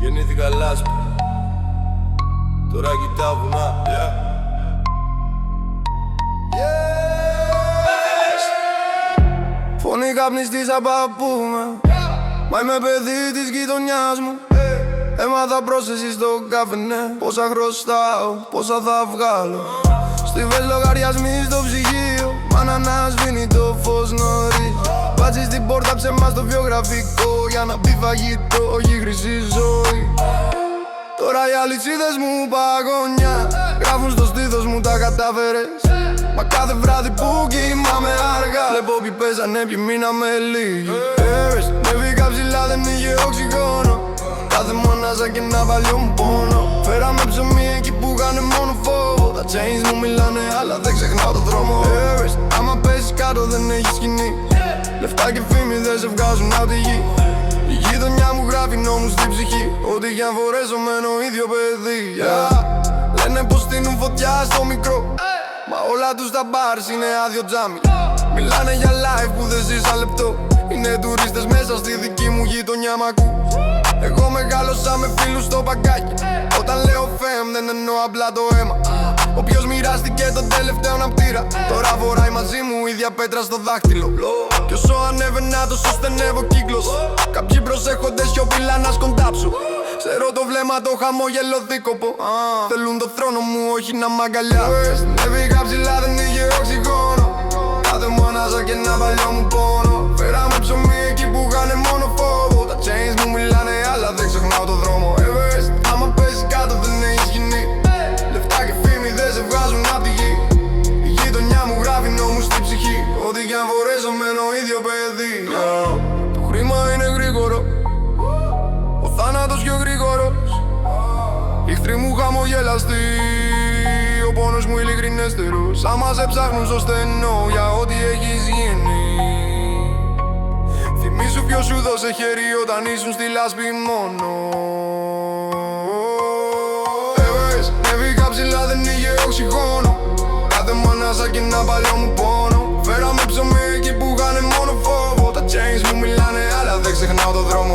Γεννήθηκα λάσπη, τώρα κοιτάω βουνά. Φωνή καπνιστής απαπούμε, μα είμαι παιδί της γειτονιάς μου. Έμαθα πρόσθεση στο καφενέ, πόσα χρωστάω, πόσα θα βγάλω. Στιβές λογαριασμοί στο ψυγείο, μάνα να σβήνει το φως νωρίς. Μπάτσι στην πόρτα ψεμά στο βιογραφικό, για να μπει φαγητό, όχι χρυσή ζωή. Τώρα οι αλυσίδες μου παγωνιά, γράφουν στο στήθος μου τα κατάφερες. Μα κάθε βράδυ που κοιμάμαι αργά, βλέπω ποιοι παίζανε, ποιοι μείναμε λίγοι. Νεύηκα ψηλά, δεν είχε οξυγόνο, κάθε μονάζα και ένα παλιό μου πόνο. Φέραμε ψωμί εκεί που είχανε μόνο φόβο. Τα chains μου μιλάνε, αλλά δεν ξεχνάω το δρόμο. Άμα πέσεις κάτω δεν έχει σκηνή, λεφτά και φήμη δεν σε βγάζουν απ' τη γη. Η γειτονιά μου γράφει νόμους στην ψυχή, ό,τι κι αν φορέσω μένω ίδιο παιδί. Λένε πως στείνουν φωτιά στο μικρό, μα όλα τους τα bars είναι άδειο τζάμι. Μιλάνε για life που δεν ζήσα λεπτό, είναι τουρίστες μέσα στη δική μου γειτονιά μ' ακούς. Εγώ μεγάλωσα με φίλους στο παγκάκι, όταν λέω φέμ δεν εννοώ απλά το αίμα. Όποιος μοιράστηκε τον τελευταίο ναπτήρα, τώρα φοράει μαζί μου ίδια πέτρα στο δάχτυλο. Κι όσο ανέβαινα τόσο στενεύω κύκλος, κάποιοι προσέχονται σιωπηλά να σκοντάψω. Ξέρω το βλέμμα το χαμόγελο δίκοπο, θέλουν το θρόνο μου όχι να μ' αγκαλιάσουν. Νεύηκα ψηλά δεν είχε οξυγόνο, κάθε μονάζα και ένα παλιό μου πόνο. Φέραμε ψωμί εκεί που είχανε μόνο φόβο. Τα chains μου μιλάνε αλλά δεν ξεχνάω το δρόμο. Άμα πέσεις κάτω δεν έχει σκηνή, λεφτά και φήμη δεν σε βγάζουν απ' τη γη. Η γειτονιά μου γράφει νόμους στην ψυχή, ό,τι κι αν φορέσω μένω ίδιο παιδί. Το χρήμα είναι γρήγορο, ο θάνατος πιο γρήγορος. Οι εχθροί μου χαμογελαστοί, ο πόνος μου ειλικρινέστερος. Άμα σε ψάχνουν στο στενό για ό,τι έχεις γίνει, θυμήσου ποιος σου δώσε χέρι όταν ήσουν στη λάσπη μόνο. Νεύηκα ψηλά δεν είχε οξυγόνο, κάθε μονάζα και ένα παλιό μου πόνο. Φέραμε ψωμί εκεί που είχανε μόνο φόβο. Τα chains μου μιλάνε αλλά δεν ξεχνάω το δρόμο.